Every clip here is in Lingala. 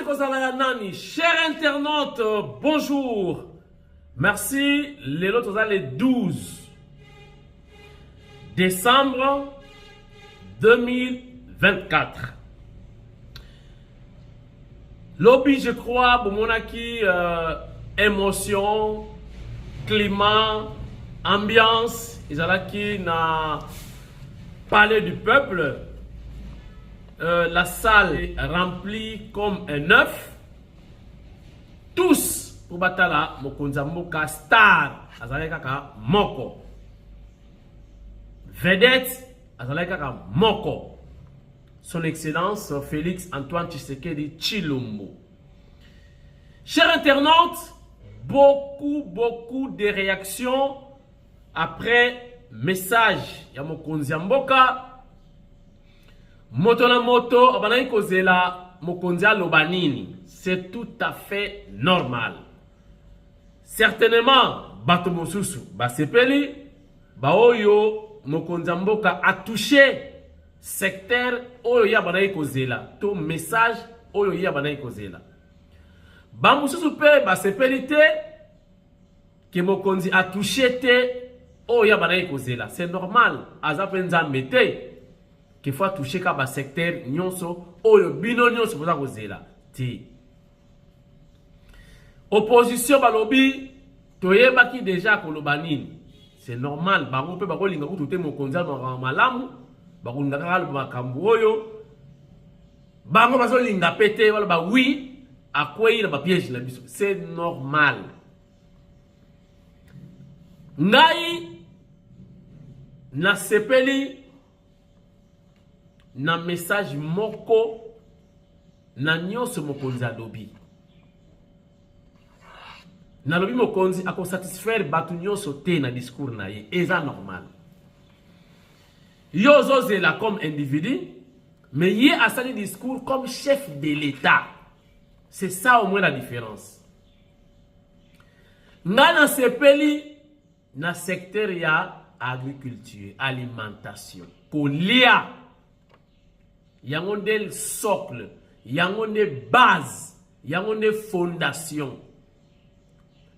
Chers internautes, bonjour. Merci. Les lots les 12 décembre 2024. Lobby, je crois, pour mon acquis, émotion, climat, ambiance, ils ont qui n'a parlé du peuple. La salle est remplie comme un œuf. Tous pour batala mokonzamboka star azalai kaka moko. Vedette azalai kaka moko. Son Excellence Félix Antoine Tshisekedi Tshilombo. Chers internautes, beaucoup de réactions après message ya mokonzamboka. Moto na moto, abanayi kozela mokonzi aloba nini. C'est tout à fait normal. Certainement, bato mosusu basepeli, baoyo mokonzi mboka a touché secteur oyo ya banayi kozela. To message oyo ya banayi kozela. Ba mosusu pe basepeli te ke mokonzi a touché te oyo ya banayi kozela. C'est normal. Aza penza mete. Qu'il faut toucher ka secteur nyonso oyo bino nyonso poza kozela ti opposition balobi toyebaki déjà koloba nini. C'est normal bango pe bakolinga kutu te mokonzi malamu bakolinga kaka loba makambo oyo bango bazolinga pete wala ba oui akwei na ba piège na biso. C'est normal. Ngai na sepeli na message moko na nyonso mokonzi alobi. Na lobi mokonzi ako satisfaire batu nyonso te na discours na ye. Eza normal. Yo zozela comme individu, mais ye asali discours comme chef de l'État. C'est ça au moins la différence. Nga na sepeli na secteur ya agriculture, alimentation. Kolia yango nde socle, yango nde base, yango nde fondation.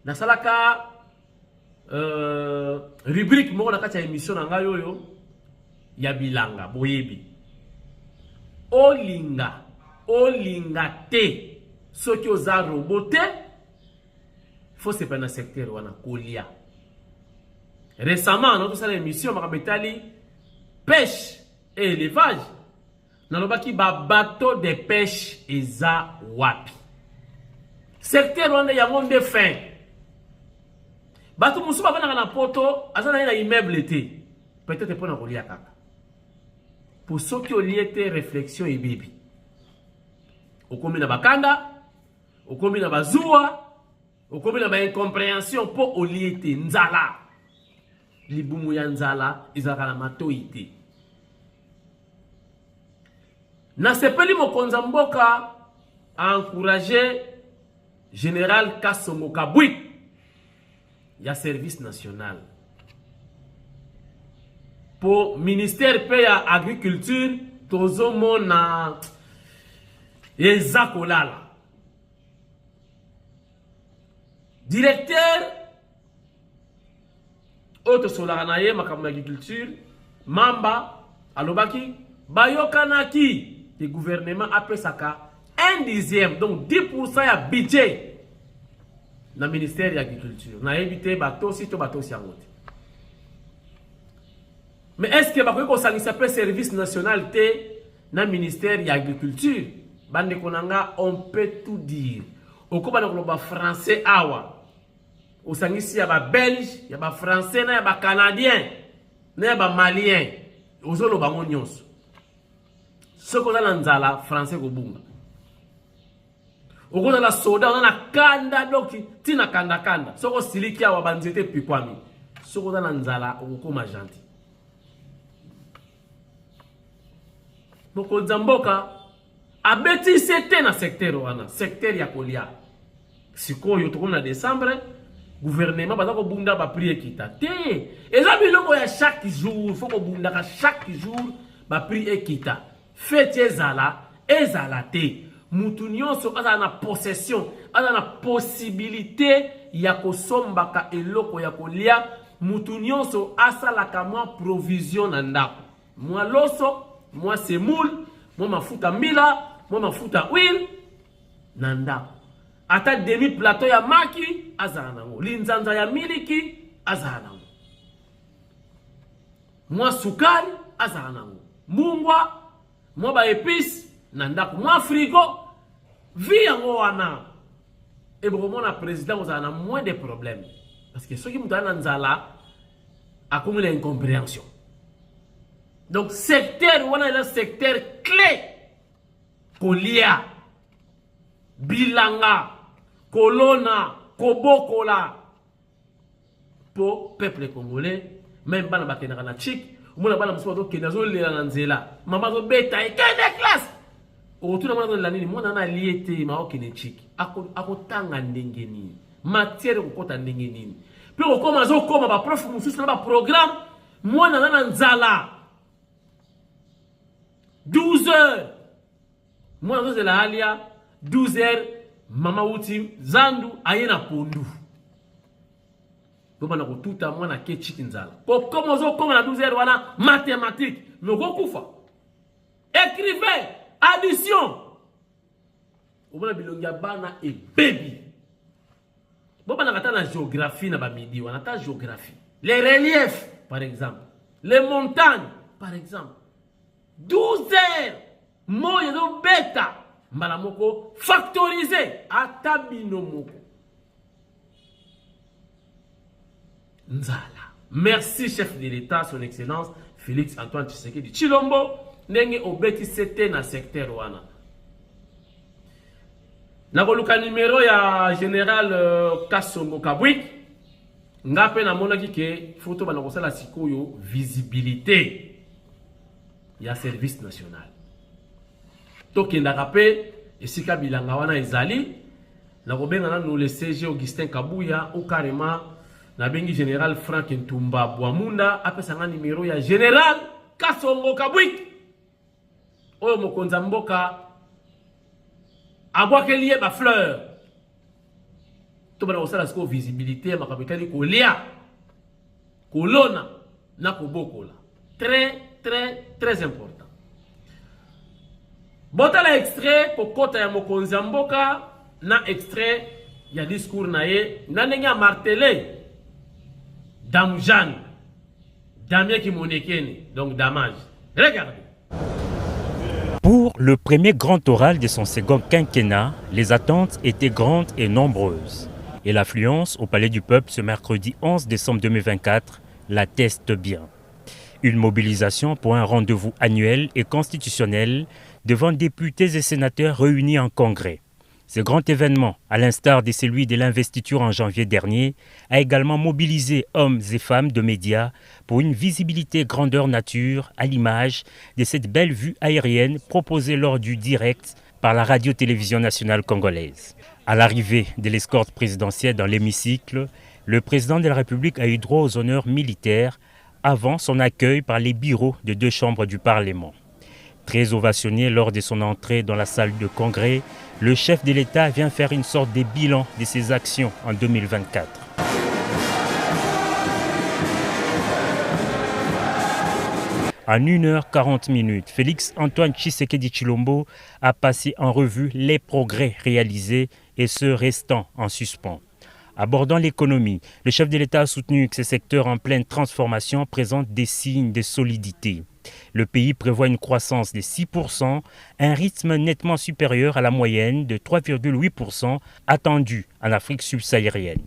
Nasalaka rubrique moko na kati ya émission na ngai oyo ya bilanga boyebi. Olinga te soki oza robote faut se prendre secteur wana kolia. Récemment notre salle émission makabetali pêche et élevage. Nalobaki ba bateau de pêche eza wapi. Secteur wana yango nde fin. Bato musuba bana na poto azana na immeuble te. Peut-être pour na kolia kaka. Pour ceux qui ont lié réflexion et bibi. Okomi na bakanda, okomi na bazua, okomi na ba incompréhension pour oliete nzala. Libumu ya nzala izaka na matoite. Na sepeli mokonza mboka a encouragé Général Kasongo Kabwit ya service national. Pour ministère pe ya agriculture tozomo na ezakolala. Directeur auto solaranaye makambo agriculture Mamba alobaki bayokanaki. Le gouvernement a pris ça 1/10, donc 10% ya budget na ministère de l'agriculture. Na évité bateau si to bateau si angote. Mais est-ce que bako ko sangisa pe service national te na ministère de l'agriculture? Bande konanga on peut tout dire. Oko bana ko ba français awa. O sangisi ya ba belge, ya ba français na ya ba canadien, na ya ba malien. Ozolo bango nyonso. Soko za nzala français ko bunga. Oko na soda na kanda doki tina kanda. Soko siliki ya wabanzete pikwami. Soko za nzala oko ma gentil. Moko zamboka abeti sete na secteur wana, secteur ya kolia. Sikoyo to na décembre gouvernement bazako bunda ba prix ekita. Te, eza biloko ya chaque jour, faut ko bunda ka chaque jour ba prix ekita. Fete ezala te. mutu nyonso aza na possession, aza na possibilité ya kosombaka eloko ya kolia, mutu nyonso asalaka mwa provision na ndako. Mwa loso, mwa semoule, mwa mafuta mbila, mwa mafuta huile na ndako. Ata demi plateau ya maki azala nango, linzanza ya miliki azala nango, mwa sukari azala nango, mungwa, mwa ba épices na ndako, mwa frigo, vi yango wana. Et bon, na président vous a moins de problèmes parce que ceux qui m'ont donné nzala a comme l'incompréhension. Donc secteur on a le secteur clé kolia bilanga kolona kobokola pour peuple congolais, même pas na bakena na chic ou na bana muso do kenazo lela na nzela mama zo beta e kende classe autour na mwana la nini mwana na liete ma okene chic akotanga ndenge nini matière kokota ndenge nini pe okoma zo koma ba prof mususu na ba programme mwana na nzala 12 heures mwana zo la alia 12 heures mama uti zandu ayena pondu boma na kotuta mwana ke chic nzala kokoma zo koma na 12 heures wana mathématique moko kufa écrivain addition obona bilongia bana et baby boba na kata na géographie na ba midi wana ta géographie les reliefs par exemple les montagnes par exemple 12 heures moya do beta mbala moko factoriser ata bino moko nzala. Merci chef de l'État son excellence Félix Antoine Tshisekedi Tshilombo ndenge obeti sete na secteur wana. Na koluka numéro ya général Kasongo Kabwik ngape na monaki ke photo bana kosala sikoyo visibilité ya service national. Tokenda kapé esika bilanga wana ezali na kobenga na le CG Augustin Kabuya ou carrément na bengi général Frank Ntumba Bwamunda apesanga numéro ya général Kasongo Kabwik oyo mokonza mboka abwakeli ba fleur to bana kosala siko visibilité ma kapitali kolia kolona na kobokola très important. Botala extrait kokota ya mokonza mboka na extrait ya discours na ye na ndenge martelé Dame Jeanne Damien Kimonekene donc Damage. Regardez. Pour le premier grand oral de son second quinquennat, les attentes étaient grandes et nombreuses. Et l'affluence au Palais du Peuple ce mercredi 11 décembre 2024 l'atteste bien. Une mobilisation pour un rendez-vous annuel et constitutionnel devant députés et sénateurs réunis en congrès. Ce grand événement, à l'instar de celui de l'investiture en janvier dernier, a également mobilisé hommes et femmes de médias pour une visibilité grandeur nature à l'image de cette belle vue aérienne proposée lors du direct par la radio-télévision nationale congolaise. À l'arrivée de l'escorte présidentielle dans l'hémicycle, le président de la République a eu droit aux honneurs militaires avant son accueil par les bureaux de 2 chambres du Parlement. Très ovationné lors de son entrée dans la salle de congrès, le chef de l'État vient faire une sorte de bilan de ses actions en 2024. En 1h40, Félix Antoine Tshisekedi Tshilombo a passé en revue les progrès réalisés et ceux restant en suspens. Abordant l'économie, le chef de l'État a soutenu que ces secteurs en pleine transformation présentent des signes de solidité. Le pays prévoit une croissance de 6%, un rythme nettement supérieur à la moyenne de 3,8% attendue en Afrique subsaharienne.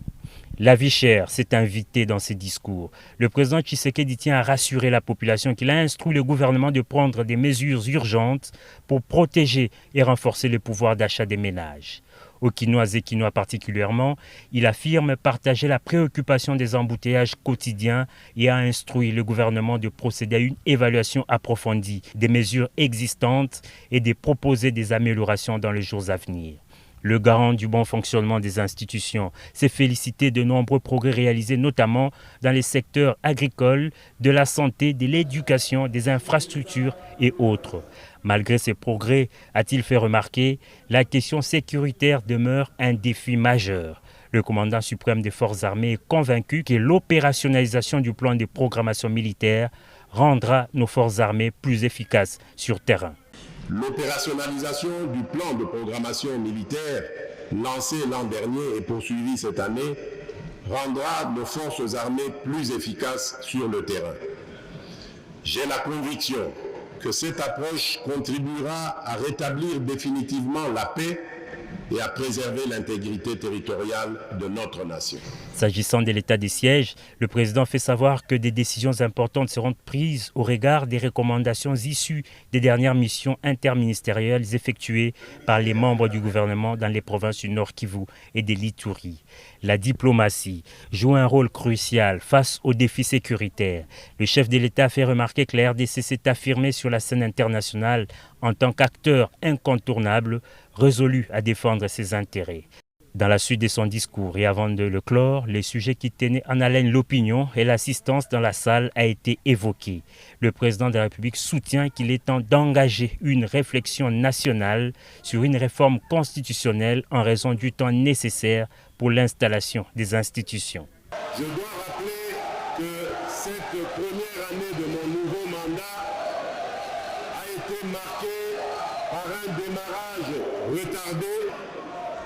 La vie chère s'est invitée dans ses discours. Le président Tshisekedi tient à rassurer la population qu'il a instruit le gouvernement de prendre des mesures urgentes pour protéger et renforcer le pouvoir d'achat des ménages. Aux Quinois et Quinois particulièrement, il affirme partager la préoccupation des embouteillages quotidiens et a instruit le gouvernement de procéder à une évaluation approfondie des mesures existantes et de proposer des améliorations dans les jours à venir. Le garant du bon fonctionnement des institutions s'est félicité de nombreux progrès réalisés notamment dans les secteurs agricoles, de la santé, de l'éducation, des infrastructures et autres. Malgré ces progrès, a-t-il fait remarquer, la question sécuritaire demeure un défi majeur. Le commandant suprême des forces armées est convaincu que l'opérationnalisation du plan de programmation militaire rendra nos forces armées plus efficaces sur terrain. L'opérationnalisation du plan de programmation militaire lancé l'an dernier et poursuivi cette année rendra nos forces armées plus efficaces sur le terrain. J'ai la conviction que cette approche contribuera à rétablir définitivement la paix et à préserver l'intégrité territoriale de notre nation. S'agissant de l'état des sièges, le président fait savoir que des décisions importantes seront prises au regard des recommandations issues des dernières missions interministérielles effectuées par les membres du gouvernement dans les provinces du Nord Kivu et de l'Ituri. La diplomatie joue un rôle crucial face aux défis sécuritaires. Le chef de l'État fait remarquer que la RDC s'est affirmée sur la scène internationale en tant qu'acteur incontournable, résolu à défendre ses intérêts. Dans la suite de son discours et avant de le clore, les sujets qui tenaient en haleine l'opinion et l'assistance dans la salle a été évoqué. Le président de la République soutient qu'il est temps d'engager une réflexion nationale sur une réforme constitutionnelle en raison du temps nécessaire pour l'installation des institutions. Je dois rappeler que cette première année de mon nouveau mandat a été marquée par un démarrage retardé,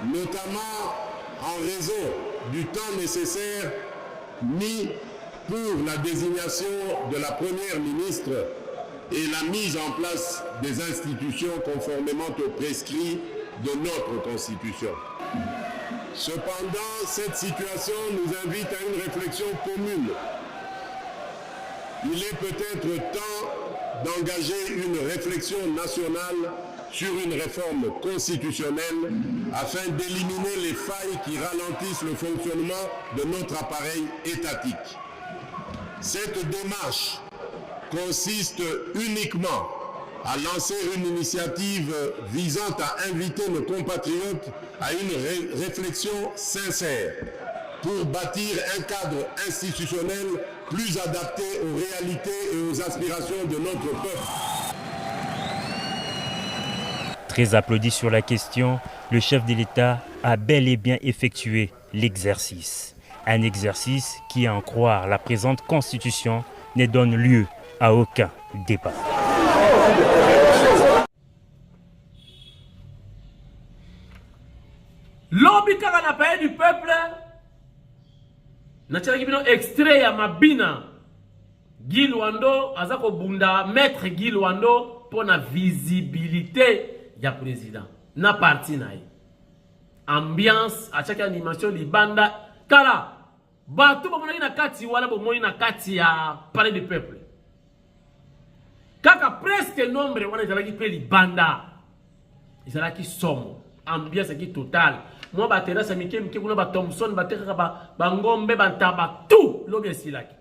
notamment en raison du temps nécessaire mis pour la désignation de la première ministre et la mise en place des institutions conformément aux prescrits de notre Constitution. Cependant, cette situation nous invite à une réflexion commune. Il est peut-être temps d'engager une réflexion nationale sur une réforme constitutionnelle afin d'éliminer les failles qui ralentissent le fonctionnement de notre appareil étatique. Cette démarche consiste uniquement à lancer une initiative visant à inviter nos compatriotes à une réflexion sincère pour bâtir un cadre institutionnel plus adapté aux réalités et aux aspirations de notre peuple. Très applaudi sur la question, le chef de l'État a bel et bien effectué l'exercice. Un exercice qui, à en croire la présente Constitution, ne donne lieu à aucun débat. Lobby kaka na paye du peuple. Nachalaki bino extrait ya Mabina. Guy Luando azako bunda maître Guy Luando pour la visibilité ya président. Na parti na ye. Ambiance à chaque animation libanda kala bato bamonaki na kati wala bomoni na kati ya palais du peuple. Kaka presque nombre wana ezalaki pe libanda. Ezalaki somo. Ambiance qui totale. Moi ba terrasse mike kuna ba Thompson ba teraka ba ngombe ba ntaba tout lobe silaki.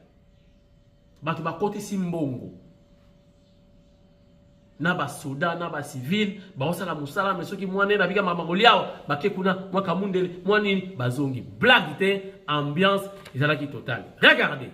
Bato ba côté simbongo. Na ba soda na ba civil ba osala musala mais soki mwana na bika mamangoliao ba ke kuna mwaka mundele mwanini bazongi blague te ambiance ezalaki totale. Regardez.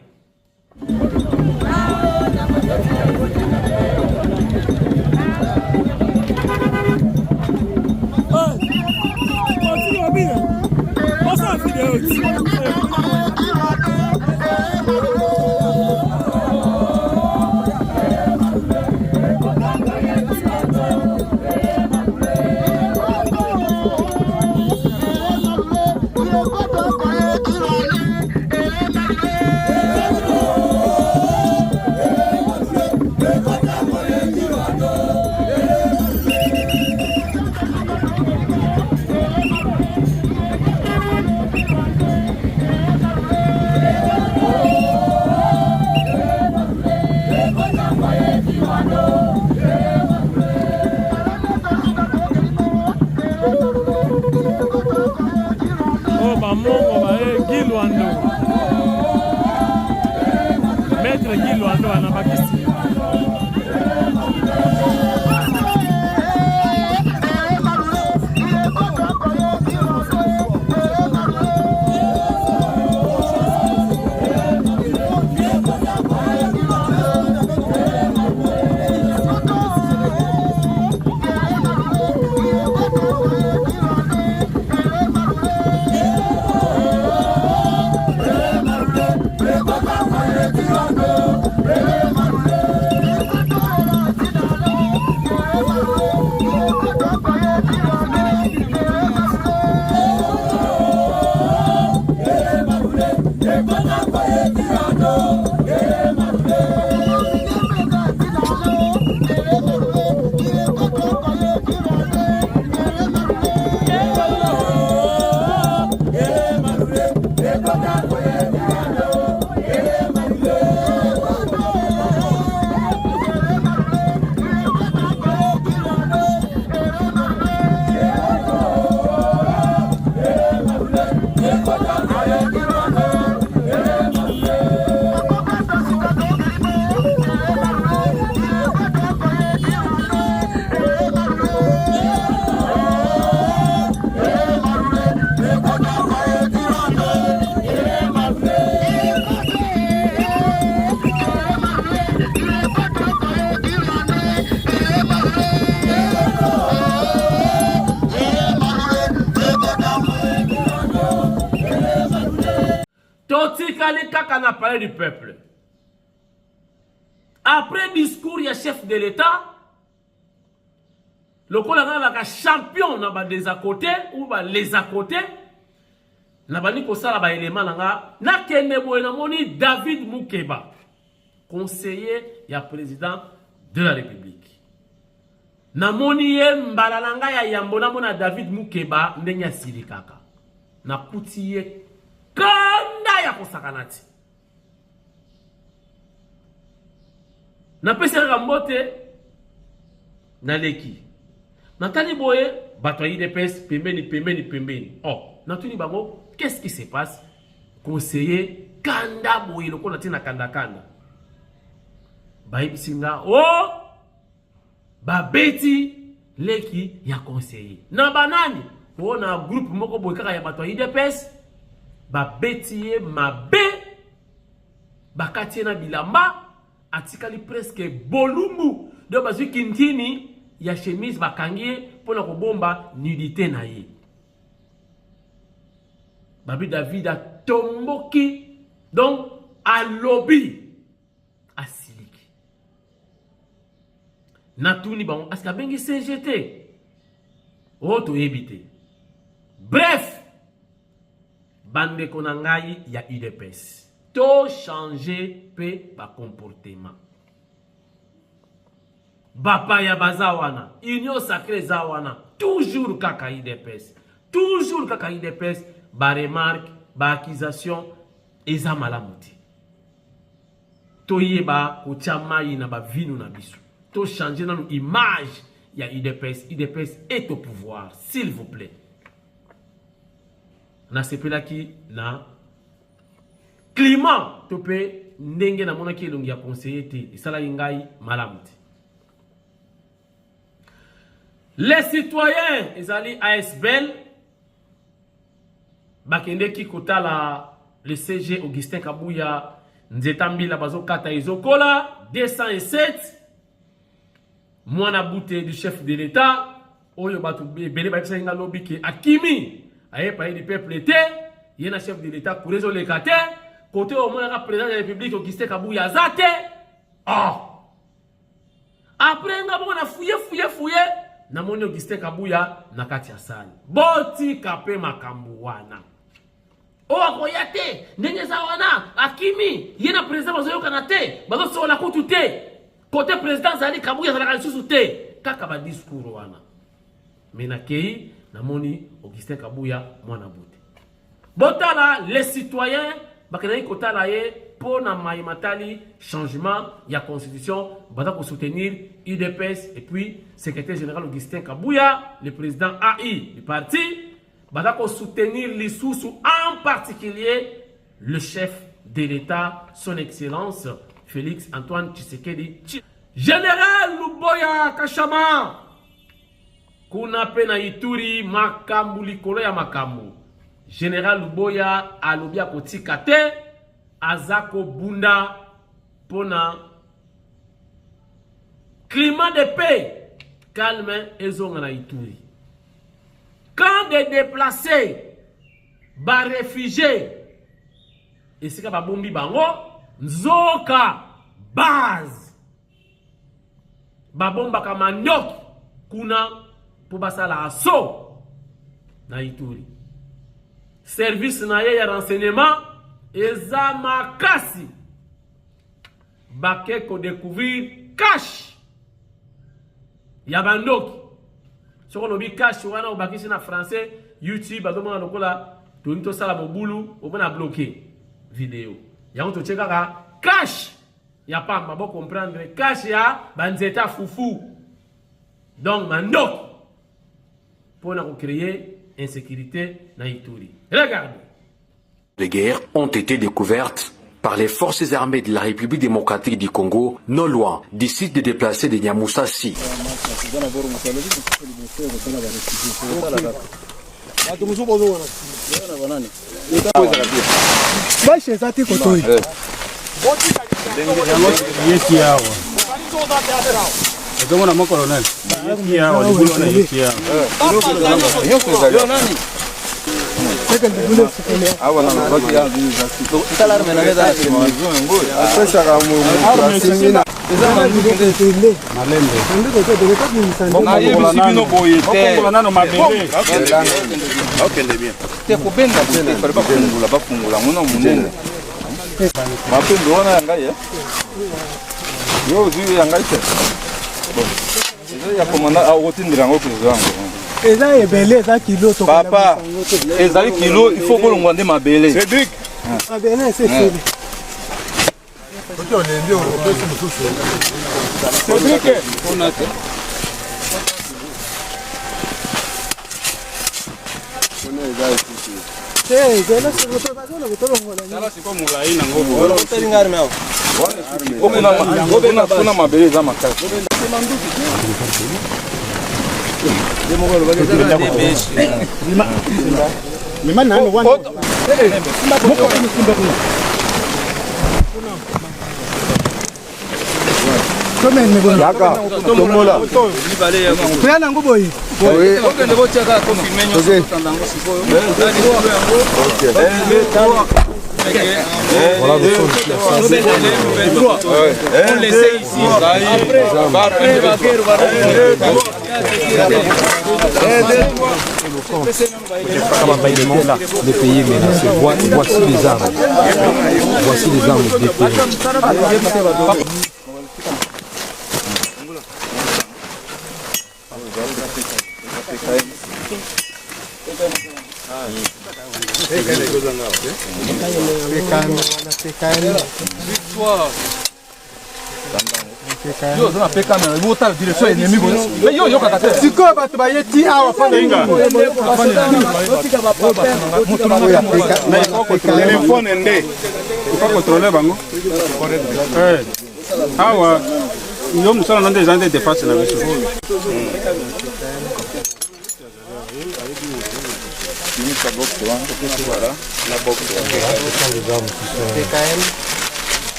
Maître Guy Luando anabakisi. ezali kaka na palais du peuple. Après discours, il y a chef de l'État. Le colonel a champion na des à côté ou les à côté. Na bani ko sala ba élément nga na kende boyena moni David Moukeba, conseiller ya président de la République. Na moni ye mbalalanga ya yambona mona David Moukeba ndenya silikaka. Na kutiye kanda ya kosakanati. Na pesa rambote na leki. Natali boye batoyi de pes pembeni. Oh, natuni bango, qu'est-ce qui se passe? Conseiller kanda boye loko natina kanda. Ba ibisinga oh ba beti leki ya conseiller. Na banani? Oh na groupe moko boye kaka ya batoyi de pes ba beti ye mabe bakati na bilamba atikali presque bolumbu de bazu kintini ya chemise bakangie pona ko bomba nudité na ye. Babi David a tomboki donc a lobby a siliki. Natuni bon aska bengi CGT. Oto ebité. Bref, bande konangai ya UDPS. To changer pe ba comportement. Bapa ya bazawana, union sacrée zawana, toujours kaka UDPS. Toujours kaka UDPS, ba remarque, ba accusation, eza malamuti. To yeba ko chamai na ba vinu na biso. To changer na image ya UDPS. UDPS est au pouvoir, s'il vous plaît. Na sepela ki na climat to pe ndenge na mona ki elongi ya conseiller te esala ngai malamuti. Les citoyens ezali ASBL bakende ki kotala le CG Augustin Kabuya nzetambila bazo kata izokola 207 mwana bute du chef de l'État oyo batu bele ba nga lobby ke akimi aye paye du peuple était yena chef de l'État pour résoudre les côté au moins président de la République Augustin Kabuya zate après nga bona fouye na moni Augustin Kabuya na kati ya sali boti kape makambu wana akoyate ndenge za wana akimi yena président bazo kana te bazo sola kutu te côté président zali Kabuya zala lisusu te kaka ba discours wana menakei na moni Augustin Kabuya mwana bote botala les citoyens bakena kotala ye pour na matali changement ya constitution bata ko soutenir UDPS et puis secrétaire général Augustin Kabuya le président AI du parti bata ko soutenir lisusu en particulier le chef de l'État son excellence Félix Antoine Tshisekedi Général Luboya Kashama kuna pena Ituri makambu likolo ya makambu Général Luboya alobia kotika te azako bunda pona climat de paix calme ezonga na Ituri. Quand des déplacés ba réfugiés esika ba bombi bango nzoka base ba bomba kama nyoki kuna po basala aso na Ituri. Service na ye ya renseignement eza makasi bake ko découvrir cash ya bandoki soko lobi cash wana obakisi na français YouTube azomona lokola tonito sala mobulu obona bloquer vidéo yango to cheka cash ya pamba bo comprendre cash ya banzeta fufu donc mandoki pour na créer insécurité na Ituri. Regardez. Les guerres ont été découvertes par les forces armées de la République démocratique du Congo, non loin du site de déplacés de Nyamoussassi. Papa, kilo, il faut que l'on mette ma belle. C'est big. Voilà le son. On l'essaie ici. Des pays menacés. Voici les armes. Voici les armes des pays.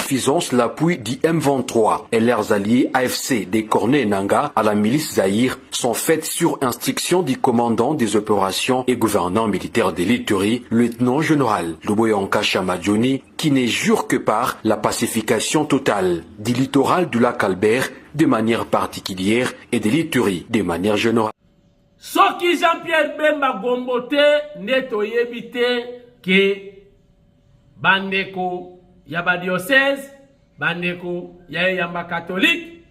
Suffisance l'appui du M23 et leurs alliés AFC des Cornets Nanga à la milice Zahir sont faites sur instruction du commandant des opérations et gouvernant militaire de l'Ituri, lieutenant-général Luboyanka Chamadjoni, qui ne jure que par la pacification totale du littoral du lac Albert de manière particulière et de l'Ituri de manière générale. Soki Jean-Pierre Bemba Gombote neto yebite ke bandeko ya ba diocèse, bandeko ya yamba catholique,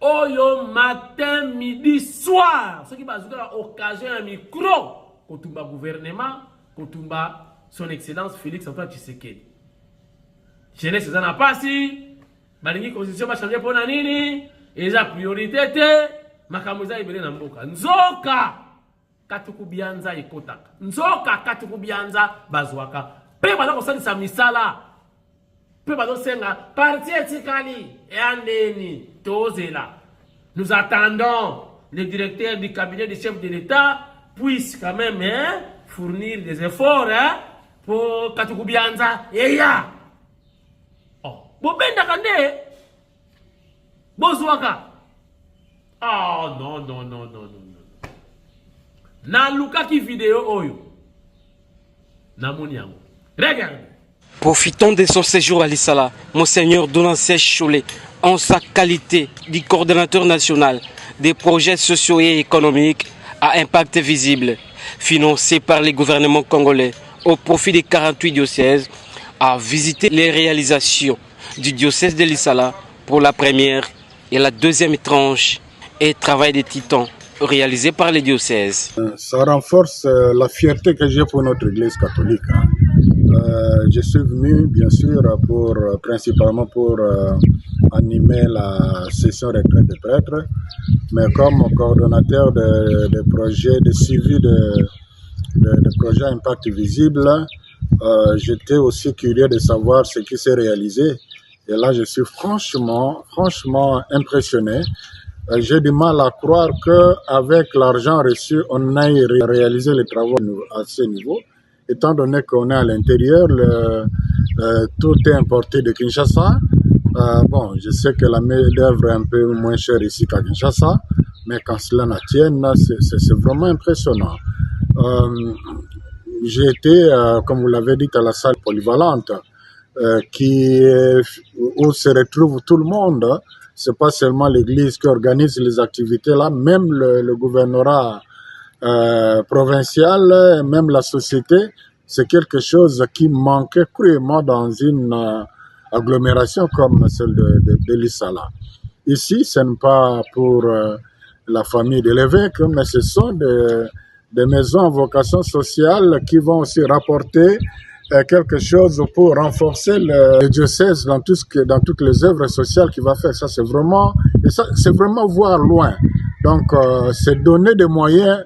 oyo matin, midi, soir, ce qui va jouer à occasion un micro, kotumba gouvernement, kotumba son excellence Félix Antoine Tshisekedi. Jeunesse zana pasi, balingi constitution ba changer pona nini, eza priorité te, makamuza ibele na mboka. Nzoka katukubianza ikotaka. Nzoka katukubianza bazwaka. Pe bana ko salisa misala. Peu de senga parti etikali et andeni tozela. Nous attendons le directeur du cabinet du chef de l'État puisse quand même fournir des efforts pour Katukubianza et ya. Oh, bobenda kande bozwaka. Oh non. Na luka ki vidéo oyo. Na moni yango. Regarde. Profitant de son séjour à l'Issala, Monseigneur Donancé Cholet, en sa qualité de coordonnateur national des projets sociaux et économiques à impact visible, financés par les gouvernements congolais au profit des 48 diocèses, a visité les réalisations du diocèse de l'Issala pour la première et la deuxième tranche et travail des titans réalisés par les diocèses. Ça renforce la fierté que j'ai pour notre Église catholique. Je suis venu bien sûr principalement pour animer la session retraite des prêtres, mais comme coordonnateur de projets de suivi de projets impact visible, j'étais aussi curieux de savoir ce qui s'est réalisé. Et là, je suis franchement impressionné. J'ai du mal à croire qu'avec l'argent reçu, on ait réalisé les travaux à ce niveau. Étant donné qu'on est à l'intérieur, tout est importé de Kinshasa. Bon, je sais que la main-d'œuvre est un peu moins chère ici qu'à Kinshasa, mais quand cela ne tienne, c'est vraiment impressionnant. J'ai été, comme vous l'avez dit, à la salle polyvalente, où se retrouve tout le monde. C'est pas seulement l'église qui organise les activités là, même le gouvernorat provincial, même la société, c'est quelque chose qui manquait cruellement dans une agglomération comme celle de l'Issala. Ici, ce n'est pas pour la famille de l'évêque, mais ce sont des maisons à vocation sociale qui vont aussi rapporter quelque chose pour renforcer le diocèse dans toutes les œuvres sociales qu'il va faire. Ça, c'est vraiment voir loin. Donc, c'est donner des moyens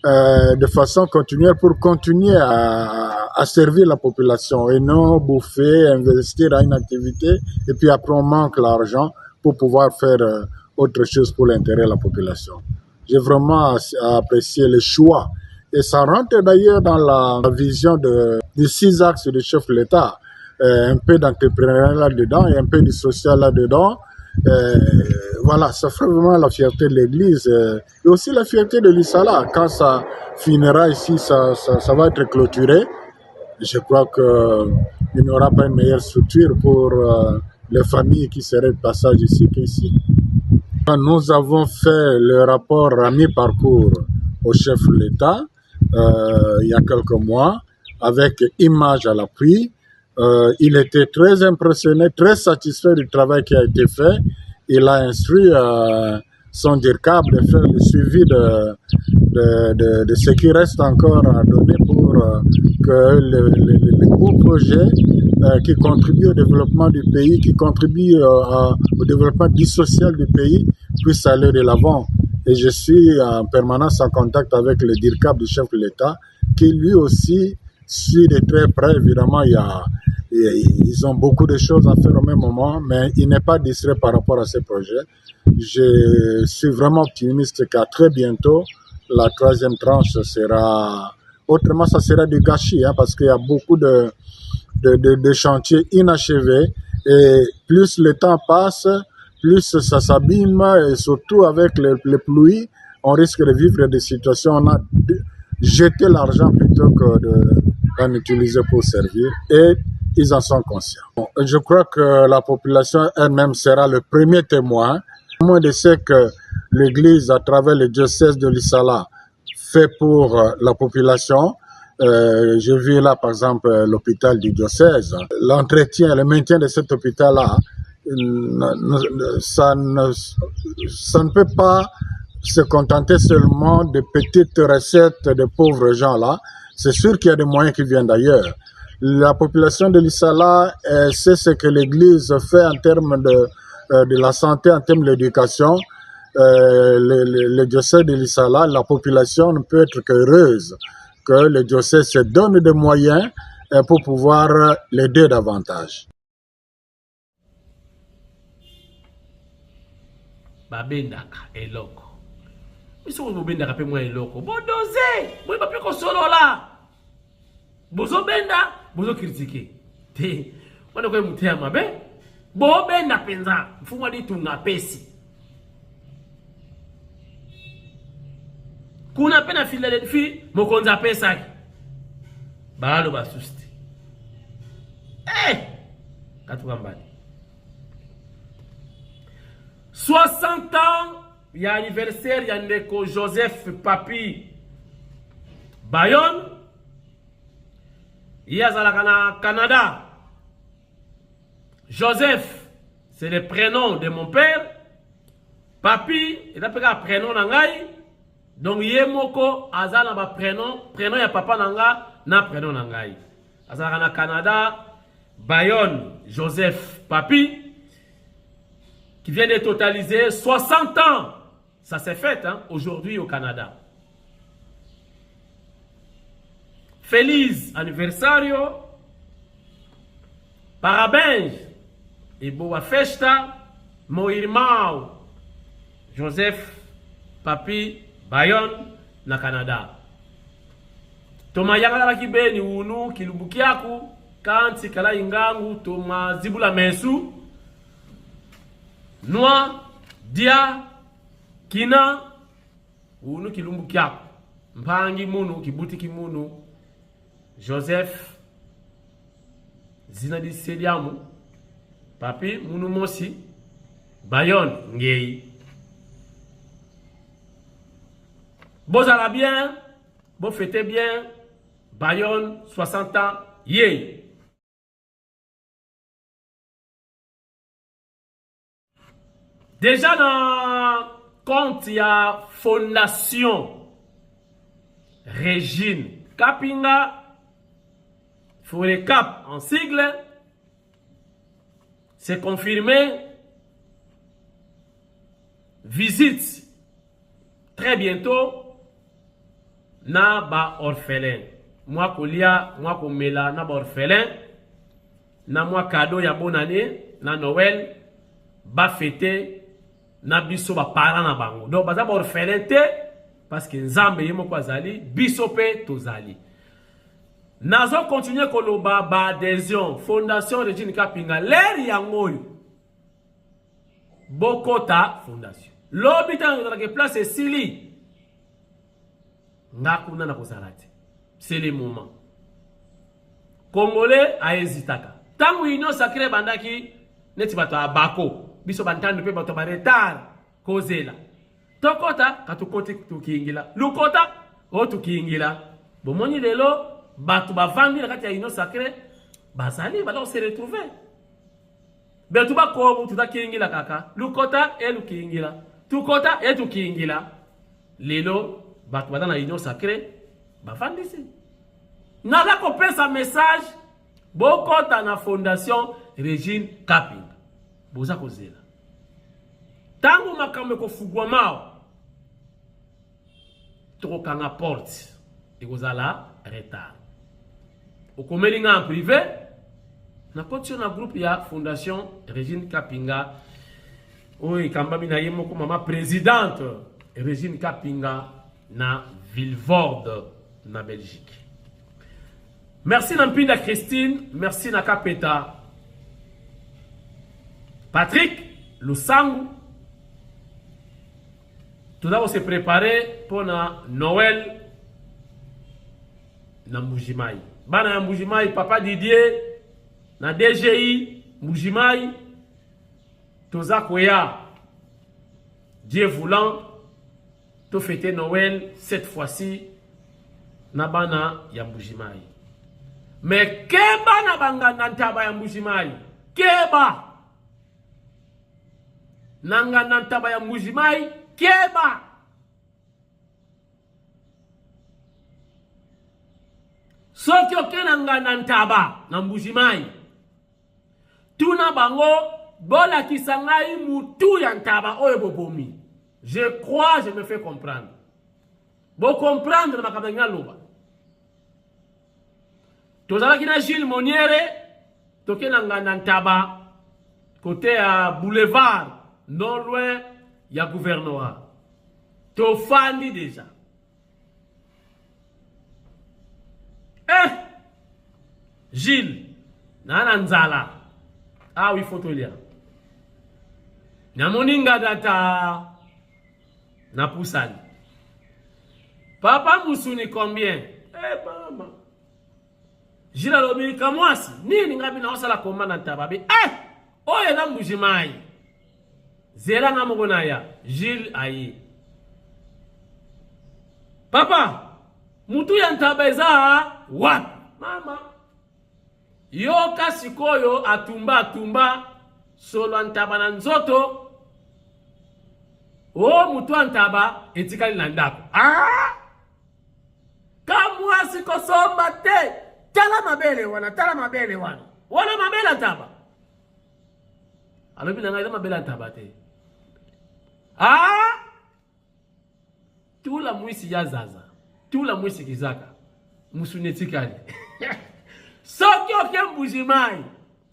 de façon continuelle pour continuer à servir la population et non bouffer, investir à une activité et puis après on manque l'argent pour pouvoir faire autre chose pour l'intérêt de la population. J'ai vraiment apprécié le choix et ça rentre d'ailleurs dans la vision des 6 axes du chef de l'État. Un peu d'entrepreneuriat là-dedans et un peu du social là-dedans. Voilà, ça ferait vraiment la fierté de l'Église et aussi la fierté de l'Issala. Quand ça finira ici, ça va être clôturé. Je crois qu'il n'y aura pas une meilleure structure pour les familles qui seraient de passage ici qu'ici. Nous avons fait le rapport à mi-parcours au chef de l'État il y a quelques mois avec images à l'appui. Il était très impressionné, très satisfait du travail qui a été fait. Il a instruit son DIRCAP de faire le suivi de ce qui reste encore à donner pour que les beaux projets qui contribuent au développement du pays, qui contribuent au développement du social du pays puissent aller de l'avant. Et je suis en permanence en contact avec le DIRCAP du chef de l'État qui lui aussi suit de très près. Évidemment, ils ont beaucoup de choses à faire au même moment, mais il n'est pas distrait par rapport à ces projets. Je suis vraiment optimiste qu'à très bientôt, la 3e tranche sera... Autrement, ça sera du gâchis, parce qu'il y a beaucoup de chantiers inachevés. Et plus le temps passe, plus ça s'abîme, et surtout avec les pluies, on risque de vivre des situations, on a jeté l'argent plutôt que d'en utiliser pour servir. Et ils en sont conscients. Je crois que la population elle-même sera le premier témoin. Moi, je sais que l'Église, à travers le diocèse de l'Issala, fait pour la population. J'ai vu là, par exemple, l'hôpital du diocèse. L'entretien, le maintien de cet hôpital-là, ça ne peut pas se contenter seulement de petites recettes de pauvres gens-là. C'est sûr qu'il y a des moyens qui viennent d'ailleurs. La population de l'Issala sait ce que l'Église fait en termes de la santé, en termes de l'éducation. Le diocèse de l'Issala, la population ne peut être qu'heureuse que le diocèse se donne des moyens pour pouvoir l'aider davantage. Babendaka eloko. Biso bobendaka pe mwa eloko. Bodoze, boy ba pe ko solo la. Bozo benda, bozo critiquer. Te, wana ko mutea mabe. Bo benda penza, mfumwa di tunga pesi. Kuna pena fila de fi mokonza pesa. Balo basusti. Katugambali. 60 ans, il y a anniversaire, il y a Ndeko Joseph Papi Bayon. Il y a Zalakana Canada. Joseph, c'est le prénom de mon père. Papi, il a pris un prénom nangai. Donc, Yemoko, Azana ba prénom ya papa nanga, na prénom nangai. Azalakana Canada, Bayon, Joseph Papi, qui vient de totaliser 60 ans. Ça s'est fait aujourd'hui au Canada. Feliz anniversario. Parabéns. E boa festa. Meu irmão Joseph Papi Bayon na Canada. Toma yangala kibeni unu kilubukiaku kanti kala ingangu toma zibula mesu. Noa, Dia, Kina, Unu Kilumbu Kiap, Mpangi Munu, Kibuti Kimunu, Joseph, Zinadi Sediamu, Papi Munu Mosi, Bayon Ngei. Vous allez bien, vous fêtez bien, Bayon 60 ans, yé. Déjà dans compte, il y a Fondation Régine Kapinga, FORECAP en sigle, c'est confirmé. Visite très bientôt na ba orphelin. Moi kolia, moi komela na ba orphelin. Na moi cadeau ya bonne année, na Noël, ba fêter na biso ba parents na bango. Donc ba orphelin te parce que nzambe yemo kwa zali, biso pe tozali. Nazo continuer koloba ba adhésion Fondation Régine Kapinga l'air yangoyo. Bokota Fondation. L'hôpital dans la place est Sili. Ngakuna na kozalati. C'est le moment. Congolais a hésitaka. Tangu union sacrée bandaki neti bato abako. Biso bantande pe bato ba retard kozela. Tokota katukoti tukingila. Lukota o tukingila. Bomoni lelo bato bavandi na kati ya union sacrée bazali bala se retrouver. Betuba ko tuta kingila kaka. Lukota e lukingila. Tukota et tukingila. Lelo bato badana union sacrée bavandi ici. Nala ko pesa message bokota na Fondation Régine Kapinga. Boza kozela. Tangu makambe ko fugwa mao. Toko kanga porte. Ekozala retard. Okomeli nga en privé. Na continue na groupe ya Fondation Régine Kapinga. Oui, kambami na yemo ko mama présidente Régine Kapinga na Villevorde na Belgique. Merci na mpinda Christine, merci na Kapeta Patrick Lusangu. Tout d'abord se préparer pour na Noël na Mbujimai. Bana ya Mbujimai, papa Didier na DGI Mbujimai. Toza Koya, Dieu voulant, to fêter Noël cette fois-ci na bana ya Mbujimai. Mais keba na banga nantaba ya Mbujimai, keba nanga nantaba ya Mbujimai, keba soki okenanga nantaba na Mbujimai, tuna bango bola kisangai mutu ya ntaba oyo bobomi. Je crois, je me fais comprendre. Bo comprendre na makabanga loba. Tozala kina Gilles Moniere, toke na ntaba côté à boulevard non loin ya gouvernorat. To fandi déjà. Gilles na nzala. Ah oui, faut te lire. Namoninga data na pusani. Papa musuni combien? Mama. Jila lobi kamwasi. Nini ngabi na osala komanda ntababi? Oye na Mbujimai. Zela na mugona ya. Gilles ayi. Papa, mutu ya ntabeza wapi? Mama. Yoka sikoyo atumba solo antaba na nzoto. O mutu antaba etikali na ndako. Kamwasi kosomba te. Tala mabele wana. Wana mabele antaba. Alobi nanga ila mabele antaba te. Tula mwisi ya zaza. Tula mwisi kizaka. Musunetikali. Soki oke Mbujimai,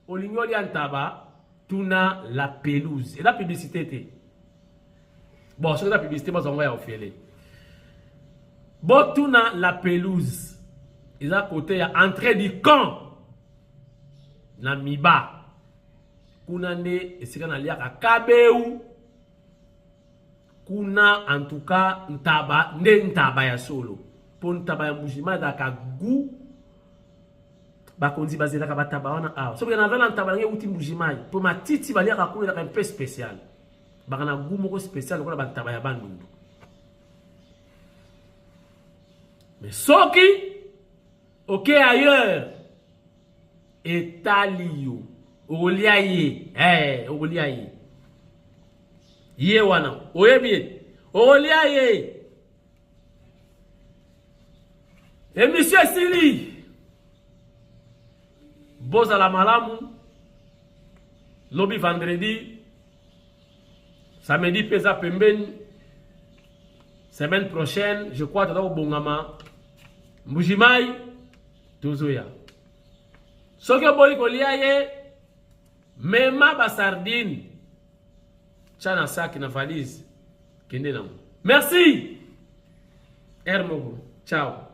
olingoli antaba, tuna la pelouse. Et la publicité était. Bon, c'est la publicité, moi, on va offrir. Bon, tuna la pelouse. Ils à côté, il y a entrée du camp. Na Miba. kuna nde esika na liaka kabeu kuna en tout cas ntaba nde ntaba ya solo po ntaba ya Mbujimai daka gu bakonzi bazelaka bataba wana awa soki na vela ntaba nge uti Mbujimai po matiti baliaka kuna un peu spécial bakana gu moko spécial lokola bantaba ya bandundu. Mais soki ok ailleurs etalio olia ye olia ye wana oyebi olia ye émission esili bozala malamu lobi vendredi samedi pesa pembeni semaine prochaine je crois tata bongama Mbujimai tozoya soki boyi kolia ye mema ba sardine chana sac na valise kende nango. Merci Hermogo, ciao.